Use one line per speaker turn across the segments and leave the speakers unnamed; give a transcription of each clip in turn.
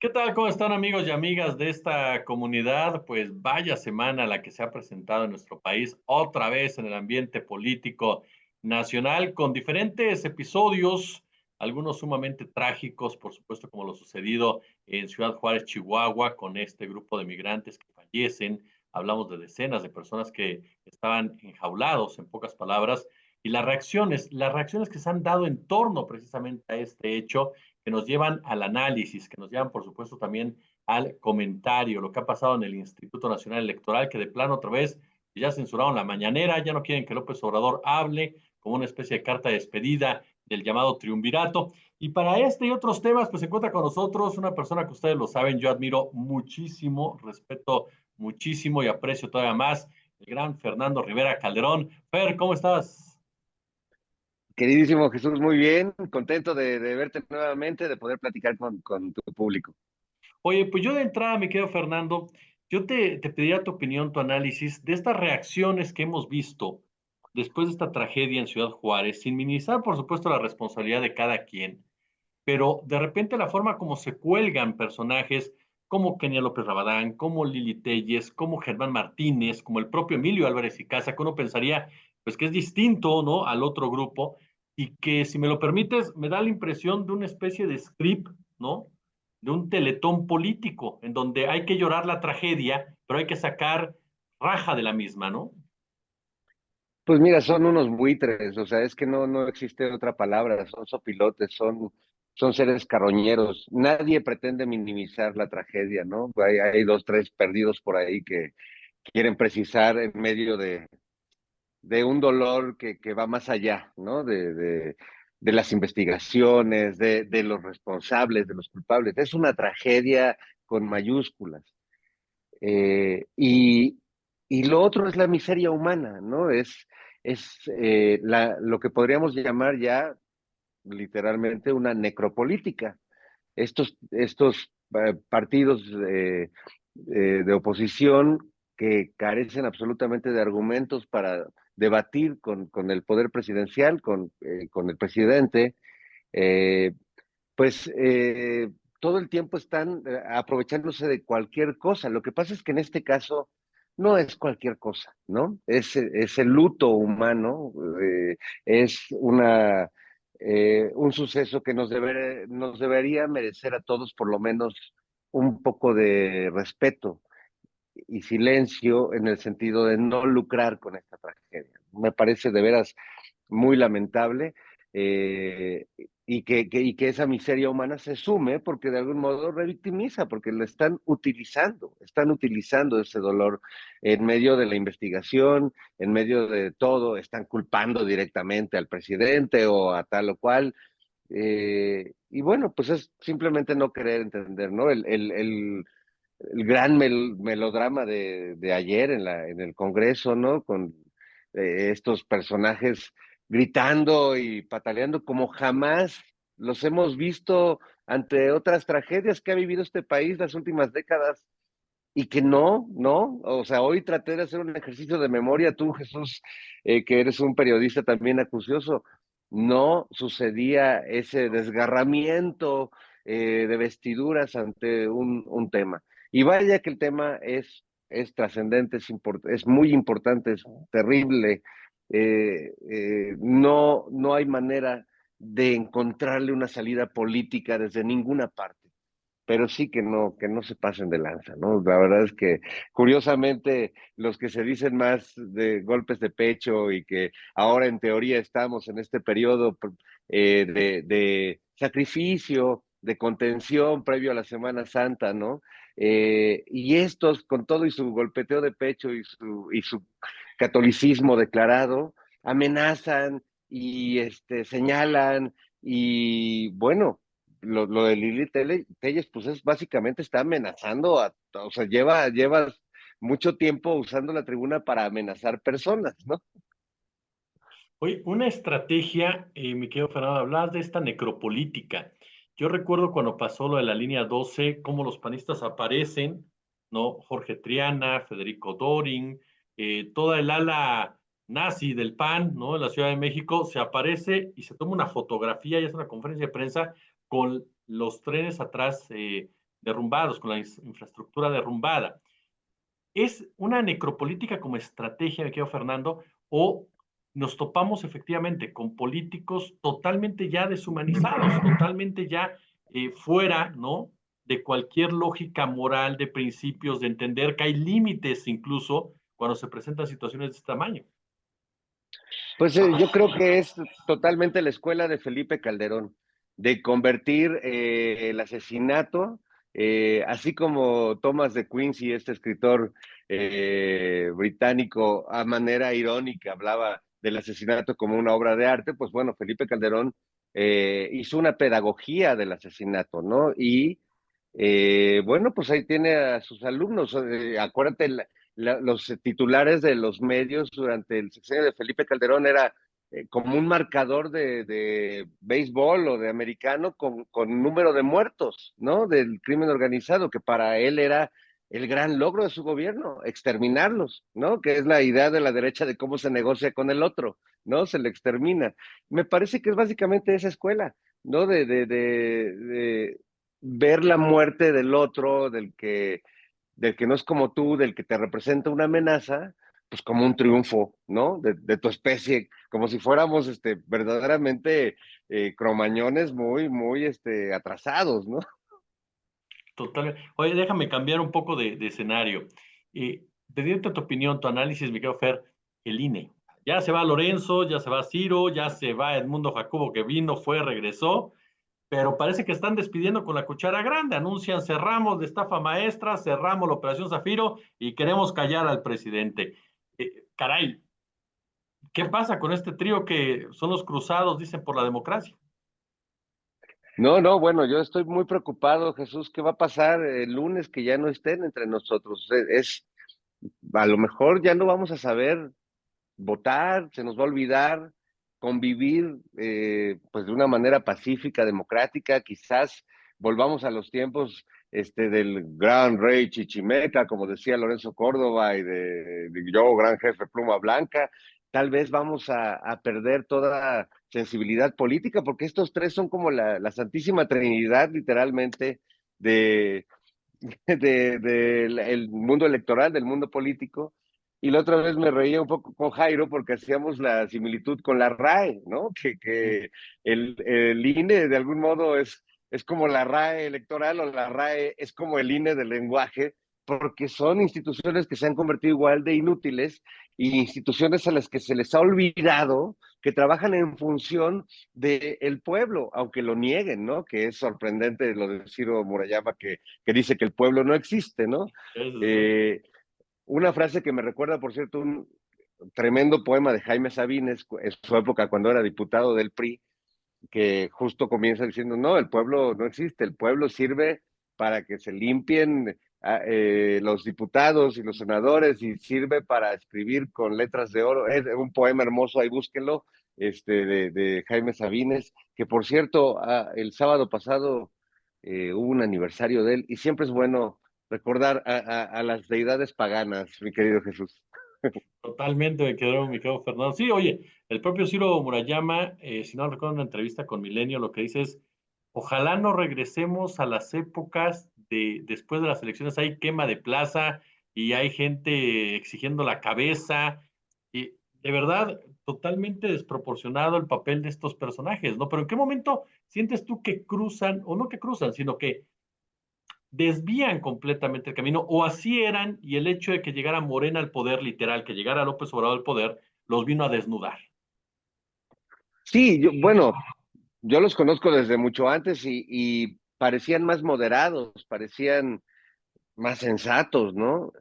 ¿Qué tal? ¿Cómo están amigos y amigas de esta comunidad? Pues vaya semana la que se ha presentado en nuestro país, otra vez en el ambiente político nacional, con diferentes episodios, algunos sumamente trágicos, por supuesto, como lo sucedido en Ciudad Juárez, Chihuahua, con este grupo de migrantes que fallecen. Hablamos de decenas de personas que estaban enjaulados, en pocas palabras, y las reacciones que se han dado en torno precisamente a este hecho que nos llevan al análisis, que nos llevan, por supuesto, también al comentario, lo que ha pasado en el Instituto Nacional Electoral, que de plano otra vez ya censuraron la mañanera, ya no quieren que López Obrador hable como una especie de carta de despedida del llamado triunvirato. Y para este y otros temas, pues se encuentra con nosotros una persona que ustedes lo saben, yo admiro muchísimo, respeto muchísimo y aprecio todavía más, el gran Fernando Rivera Calderón. Fer, ¿cómo estás?
Queridísimo Jesús, muy bien, contento de verte nuevamente, de poder platicar con tu público.
Oye, pues yo de entrada, mi querido Fernando, yo te pediría tu opinión, tu análisis de estas reacciones que hemos visto después de esta tragedia en Ciudad Juárez, sin minimizar, por supuesto, la responsabilidad de cada quien, pero de repente la forma como se cuelgan personajes como Kenia López Rabadán, como Lili Telles, como Germán Martínez, como el propio Emilio Álvarez y Casa, que uno pensaría pues que es distinto, ¿no?, al otro grupo, y que, si me lo permites, me da la impresión de una especie de script, ¿no?, de un teletón político, en donde hay que llorar la tragedia, pero hay que sacar raja de la misma, ¿no?
Pues mira, son unos buitres, o sea, es que no existe otra palabra, son sopilotes, son seres carroñeros. Nadie pretende minimizar la tragedia, ¿no? Hay dos, tres perdidos por ahí que quieren precisar en medio de un dolor que va más allá, ¿no? De las investigaciones, de los responsables, de los culpables. Es una tragedia con mayúsculas. Eh, y, y lo otro es la miseria humana, ¿no? Lo que podríamos llamar ya literalmente una necropolítica. Estos partidos de oposición que carecen absolutamente de argumentos para debatir con el poder presidencial, con el presidente, eh, pues todo el tiempo están aprovechándose de cualquier cosa. Lo que pasa es que en este caso no es cualquier cosa, ¿no? Es el luto humano, es un suceso que nos debería merecer a todos por lo menos un poco de respeto y silencio en el sentido de no lucrar con esta tragedia. Me parece de veras muy lamentable, eh, y que esa miseria humana se sume porque de algún modo revictimiza, porque lo están utilizando ese dolor en medio de la investigación, en medio de todo, están culpando directamente al presidente o a tal o cual. Y bueno, pues es simplemente no querer entender, ¿no? El gran melodrama de ayer en el Congreso, ¿no? Con estos personajes gritando y pataleando como jamás los hemos visto ante otras tragedias que ha vivido este país las últimas décadas y que no, o sea, hoy traté de hacer un ejercicio de memoria, tú Jesús, que eres un periodista también acucioso, no sucedía ese desgarramiento de vestiduras ante un tema. Y vaya que el tema es trascendente, es muy importante, es terrible. No hay manera de encontrarle una salida política desde ninguna parte, pero sí que no se pasen de lanza, ¿no? La verdad es que, curiosamente, los que se dicen más de golpes de pecho y que ahora en teoría estamos en este periodo de sacrificio, de contención previo a la Semana Santa, ¿no? Y estos, con todo y su golpeteo de pecho y su catolicismo declarado, amenazan y señalan y bueno, lo de Telles, pues es básicamente está amenazando o sea, llevas mucho tiempo usando la tribuna para amenazar personas, ¿no?
Oye, una estrategia, mi querido Fernando, hablabas de esta necropolítica. Yo recuerdo cuando pasó lo de la línea 12, cómo los panistas aparecen, ¿no? Jorge Triana, Federico Doring, toda el ala nazi del PAN, ¿no? En la Ciudad de México, se aparece y se toma una fotografía y hace una conferencia de prensa con los trenes atrás, derrumbados, con la infraestructura derrumbada. ¿Es una necropolítica como estrategia, me quedo Fernando, o nos topamos efectivamente con políticos totalmente ya deshumanizados, totalmente ya fuera, ¿no? De cualquier lógica moral, de principios, de entender que hay límites incluso cuando se presentan situaciones de este tamaño?
Pues yo creo que es totalmente la escuela de Felipe Calderón, de convertir el asesinato, así como Thomas de Quincy, este escritor británico, a manera irónica hablaba del asesinato como una obra de arte, pues bueno, Felipe Calderón hizo una pedagogía del asesinato, ¿no? Y bueno, pues ahí tiene a sus alumnos. Acuérdate, los titulares de los medios durante el sexenio de Felipe Calderón era como un marcador de béisbol o de americano con número de muertos, ¿no? Del crimen organizado, que para él era el gran logro de su gobierno, exterminarlos, ¿no? Que es la idea de la derecha de cómo se negocia con el otro, ¿no? Se le extermina. Me parece que es básicamente esa escuela, ¿no? De ver la muerte del otro, del que no es como tú, del que te representa una amenaza, pues como un triunfo, ¿no? De tu especie, como si fuéramos verdaderamente cromañones muy atrasados, ¿no?
Totalmente. Oye, déjame cambiar un poco de escenario. Pedirte tu opinión, tu análisis, me quedo Fer, el INE. Ya se va Lorenzo, ya se va Ciro, ya se va Edmundo Jacobo, que vino, fue, regresó, pero parece que están despidiendo con la cuchara grande. Anuncian, cerramos de estafa maestra, cerramos la operación Zafiro y queremos callar al presidente. Caray, ¿qué pasa con este trío que son los cruzados, dicen, por la democracia?
No, no, bueno, yo estoy muy preocupado, Jesús, ¿qué va a pasar el lunes que ya no estén entre nosotros? A lo mejor ya no vamos a saber votar, se nos va a olvidar convivir pues de una manera pacífica, democrática, quizás volvamos a los tiempos del gran rey Chichimeca, como decía Lorenzo Córdoba, y de yo, gran jefe Pluma Blanca. Tal vez vamos a perder toda sensibilidad política, porque estos tres son como la Santísima Trinidad, literalmente, de, el mundo electoral, del mundo político. Y la otra vez me reía un poco con Jairo porque hacíamos la similitud con la RAE, ¿no? Que el INE de algún modo es como la RAE electoral o la RAE es como el INE del lenguaje, porque son instituciones que se han convertido igual de inútiles y instituciones a las que se les ha olvidado que trabajan en función del pueblo, aunque lo nieguen, ¿no? Que es sorprendente lo de Ciro Murayama, que dice que el pueblo no existe, ¿no?
Sí, sí, sí.
Eh, una frase que me recuerda, por cierto, un tremendo poema de Jaime Sabines, en su época cuando era diputado del PRI, que justo comienza diciendo, no, el pueblo no existe, el pueblo sirve para que se limpien los diputados y los senadores y sirve para escribir con letras de oro. Es un poema hermoso, ahí búsquenlo, de Jaime Sabines, que por cierto, el sábado pasado hubo un aniversario de él y siempre es bueno recordar a las deidades paganas, mi querido Jesús.
Totalmente me quedo Fernando. Sí, oye, el propio Ciro Murayama, si no recuerdo una entrevista con Milenio, lo que dice es, ojalá no regresemos a las épocas de después de las elecciones, hay quema de plaza y hay gente exigiendo la cabeza. Y de verdad, totalmente desproporcionado el papel de estos personajes, ¿no? Pero ¿en qué momento sientes tú que cruzan, o no que cruzan, sino que desvían completamente el camino, o así eran, y el hecho de que llegara Morena al poder, literal, que llegara López Obrador al poder, los vino a desnudar?
Sí, bueno, yo los conozco desde mucho antes y parecían más moderados, parecían más sensatos, ¿no?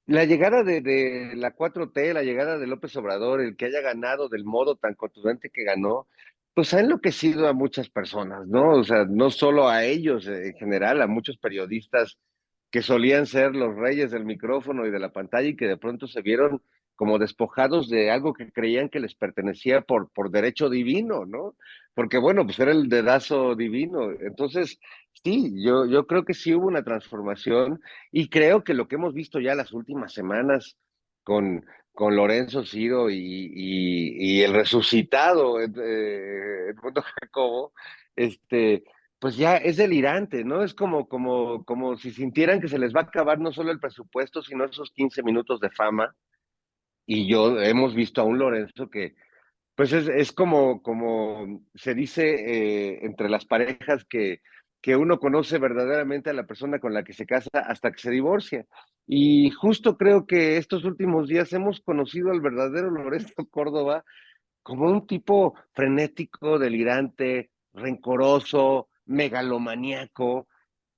La llegada de la 4T, la llegada de López Obrador, el que haya ganado del modo tan contundente que ganó, pues ha enloquecido a muchas personas, ¿no? O sea, no solo a ellos en general, a muchos periodistas que solían ser los reyes del micrófono y de la pantalla y que de pronto se vieron como despojados de algo que creían que les pertenecía por derecho divino, ¿no? Porque bueno, pues era el dedazo divino. Entonces, sí, yo creo que sí hubo una transformación y creo que lo que hemos visto ya las últimas semanas con Lorenzo Ciro y el resucitado Edmundo Jacobo, este, pues ya es delirante, ¿no? Es como si sintieran que se les va a acabar no solo el presupuesto, sino esos 15 minutos de fama. Y yo hemos visto a un Lorenzo que, pues es como se dice entre las parejas que uno conoce verdaderamente a la persona con la que se casa hasta que se divorcia. Y justo creo que estos últimos días hemos conocido al verdadero Lorenzo Córdoba como un tipo frenético, delirante, rencoroso, megalomaníaco,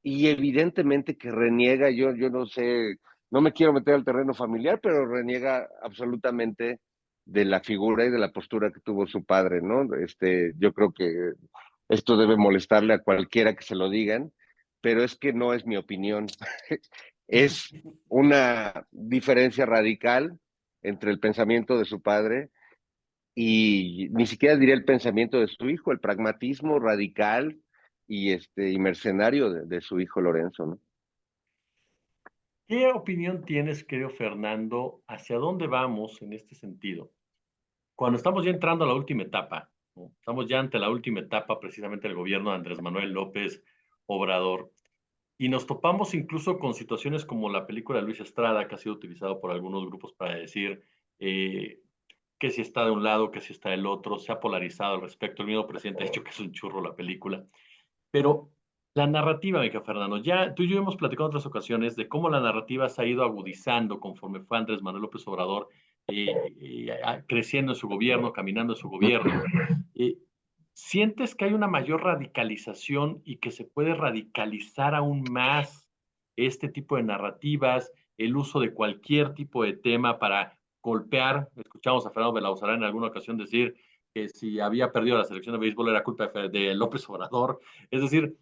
y evidentemente que reniega, yo no sé, no me quiero meter al terreno familiar, pero reniega absolutamente de la figura y de la postura que tuvo su padre, ¿no? Yo creo que esto debe molestarle a cualquiera que se lo digan, pero es que no es mi opinión. Es una diferencia radical entre el pensamiento de su padre y ni siquiera diría el pensamiento de su hijo, el pragmatismo radical y mercenario de su hijo Lorenzo, ¿no?
¿Qué opinión tienes, querido Fernando? ¿Hacia dónde vamos en este sentido? Cuando estamos ya entrando a la última etapa, ¿no? Estamos ya ante la última etapa precisamente del gobierno de Andrés Manuel López Obrador, y nos topamos incluso con situaciones como la película de Luis Estrada, que ha sido utilizado por algunos grupos para decir eh, que si está de un lado, que si está del otro, se ha polarizado al respecto. El mismo presidente ha dicho que es un churro la película. Pero la narrativa, Mica Fernando, ya tú y yo hemos platicado en otras ocasiones de cómo la narrativa se ha ido agudizando conforme fue Andrés Manuel López Obrador creciendo en su gobierno, caminando en su gobierno. Eh, ¿Sientes que hay una mayor radicalización y que se puede radicalizar aún más este tipo de narrativas, el uso de cualquier tipo de tema para golpear? Escuchamos a Fernando Belauzarán en alguna ocasión decir que si había perdido la selección de béisbol era culpa de López Obrador. Es decir,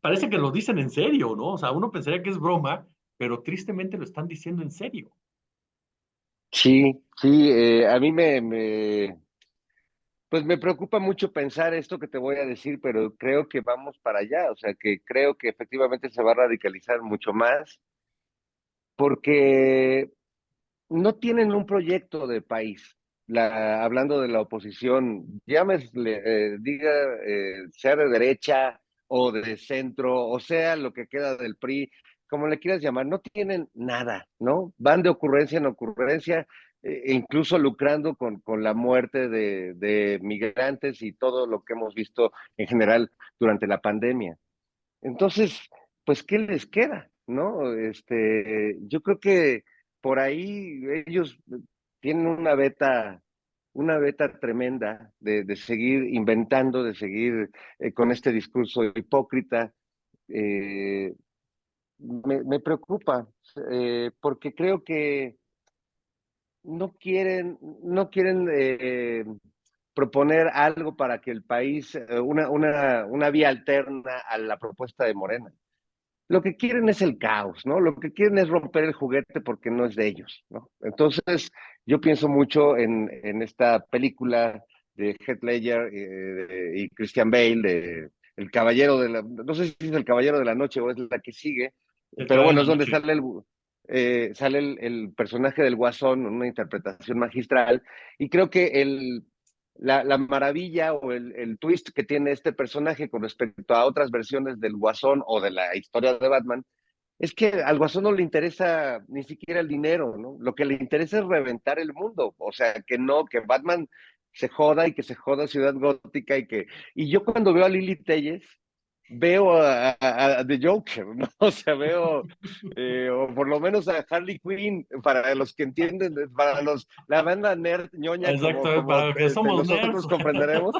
parece que lo dicen en serio, ¿no? O sea, uno pensaría que es broma, pero tristemente lo están diciendo en serio.
Sí, sí, a mí pues me preocupa mucho pensar esto que te voy a decir, pero creo que vamos para allá, o sea, que creo que efectivamente se va a radicalizar mucho más, porque no tienen un proyecto de país. Hablando de la oposición, llámesle, diga, sea de derecha o de centro, o sea lo que queda del PRI, como le quieras llamar, no tienen nada, ¿no? Van de ocurrencia en ocurrencia, incluso lucrando con la muerte de migrantes y todo lo que hemos visto en general durante la pandemia. Entonces, pues, ¿qué les queda? ¿No? Yo creo que por ahí ellos tienen una beta tremenda de seguir inventando, de seguir con este discurso hipócrita. Eh, me preocupa, porque creo que no quieren proponer algo para que el país, una vía alterna a la propuesta de Morena. Lo que quieren es el caos, ¿no? Lo que quieren es romper el juguete porque no es de ellos, ¿no? Entonces, yo pienso mucho en esta película de Heath Ledger y Christian Bale, de El Caballero no sé si es El Caballero de la Noche o es la que sigue,
El
pero
Caballero
bueno,
de
es
la
donde
Noche.
sale el personaje del Guasón, una interpretación magistral, y creo que la maravilla o el twist que tiene este personaje con respecto a otras versiones del Guasón o de la historia de Batman es que al Guasón no le interesa ni siquiera el dinero, ¿no? Lo que le interesa es reventar el mundo, o sea, que no, que Batman se joda y que se joda Ciudad Gótica y yo cuando veo a Lily Telles, veo a The Joker, ¿no? O sea, veo, o por lo menos a Harley Quinn, para los que entienden, para la banda nerd ñoña
Exacto, para los que somos nerds.
nosotros comprenderemos.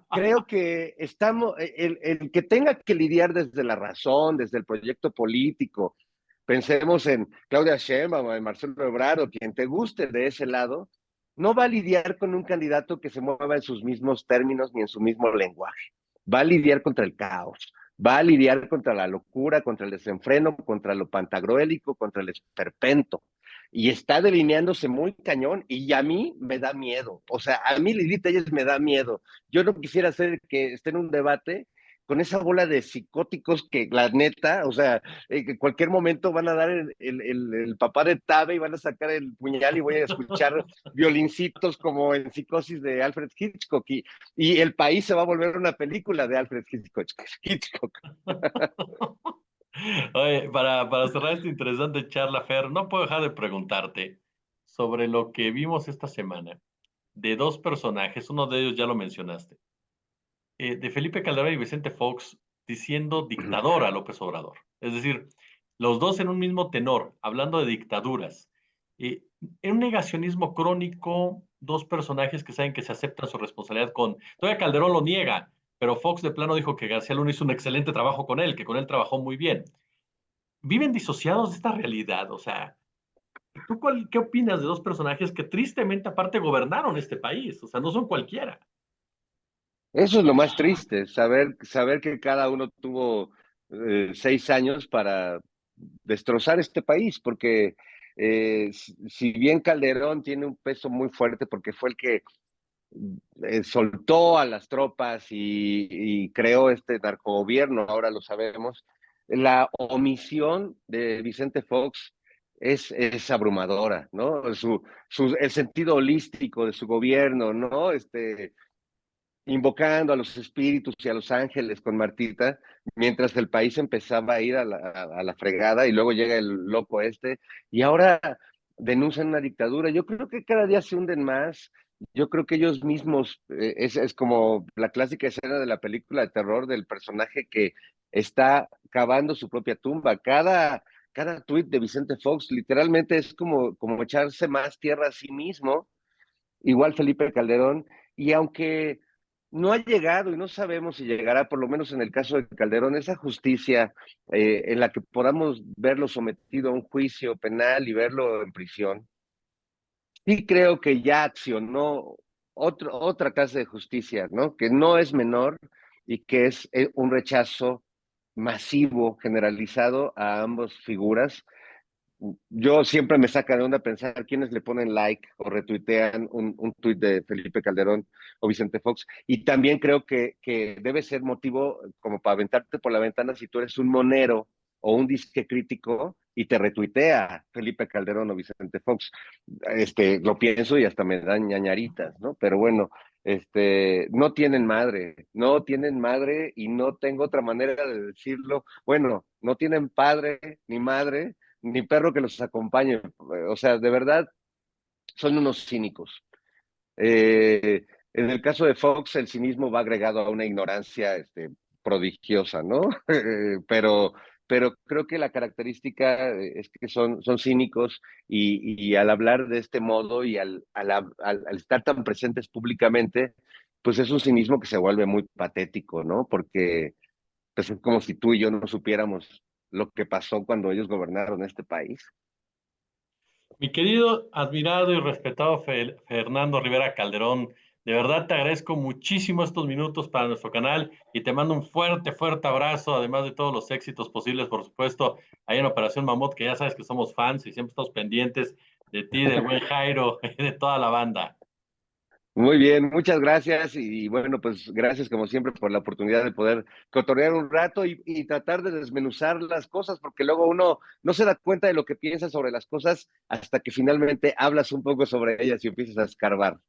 Creo que el que tenga que lidiar desde la razón, desde el proyecto político, pensemos en Claudia Sheinbaum o en Marcelo Ebrard o quien te guste de ese lado, no va a lidiar con un candidato que se mueva en sus mismos términos ni en su mismo lenguaje. Va a lidiar contra el caos, va a lidiar contra la locura, contra el desenfreno, contra lo pantagruélico, contra el esperpento. Y está delineándose muy cañón y a mí me da miedo. O sea, a mí Lili Telles me da miedo. Yo no quisiera hacer que esté en un debate con esa bola de psicóticos que la neta, o sea, que en cualquier momento van a dar el papá de Tabe y van a sacar el puñal y voy a escuchar violincitos como en Psicosis de Alfred Hitchcock y el país se va a volver una película de Alfred Hitchcock.
Oye, para cerrar esta interesante charla, Fer, no puedo dejar de preguntarte sobre lo que vimos esta semana de dos personajes, uno de ellos ya lo mencionaste, de Felipe Calderón y Vicente Fox diciendo dictador a López Obrador. Es decir, los dos en un mismo tenor, hablando de dictaduras. En un negacionismo crónico, dos personajes que saben que se aceptan su responsabilidad con... Todavía Calderón lo niega, pero Fox de plano dijo que García Luna hizo un excelente trabajo con él, que con él trabajó muy bien. Viven disociados de esta realidad, o sea, ¿qué opinas de dos personajes que tristemente aparte gobernaron este país? O sea, no son cualquiera.
Eso es lo más triste, saber que cada uno tuvo 6 años para destrozar este país, porque si bien Calderón tiene un peso muy fuerte porque fue el que soltó a las tropas y creó este narcogobierno, ahora lo sabemos, la omisión de Vicente Fox es abrumadora, ¿no? El sentido holístico de su gobierno, ¿no? Invocando a los espíritus y a los ángeles con Martita, mientras el país empezaba a ir a la fregada y luego llega el loco y ahora denuncian una dictadura. Yo creo que cada día se hunden más. Yo creo que ellos mismos, es como la clásica escena de la película de terror del personaje que está cavando su propia tumba. Cada tuit de Vicente Fox literalmente es como echarse más tierra a sí mismo, igual Felipe Calderón, y aunque no ha llegado y no sabemos si llegará, por lo menos en el caso de Calderón, esa justicia en la que podamos verlo sometido a un juicio penal y verlo en prisión, sí creo que ya accionó otra clase de justicia, ¿no? Que no es menor y que es un rechazo masivo, generalizado a ambas figuras. Yo siempre me saca de onda pensar quiénes le ponen like o retuitean un tuit de Felipe Calderón o Vicente Fox. Y también creo que debe ser motivo como para aventarte por la ventana si tú eres un monero o un disque crítico y te retuitea Felipe Calderón o Vicente Fox. Lo pienso y hasta me dan ñañaritas, ¿no? Pero bueno, no tienen madre y no tengo otra manera de decirlo. Bueno, no tienen padre ni madre ni perro que los acompañe. O sea, de verdad, son unos cínicos. En el caso de Fox, el cinismo va agregado a una ignorancia prodigiosa, ¿no? pero, pero creo que la característica es que son cínicos y al hablar de este modo y al estar tan presentes públicamente, pues es un cinismo que se vuelve muy patético, ¿no? Porque pues, es como si tú y yo no supiéramos lo que pasó cuando ellos gobernaron este país.
Mi querido, admirado y respetado Fernando Rivera Calderón, de verdad te agradezco muchísimo estos minutos para nuestro canal y te mando un fuerte, fuerte abrazo, además de todos los éxitos posibles, por supuesto, ahí en Operación Mamut, que ya sabes que somos fans y siempre estamos pendientes de ti, del buen Jairo y de toda la banda.
Muy bien, muchas gracias y bueno, pues gracias como siempre por la oportunidad de poder cotorrear un rato y tratar de desmenuzar las cosas, porque luego uno no se da cuenta de lo que piensa sobre las cosas hasta que finalmente hablas un poco sobre ellas y empiezas a escarbar.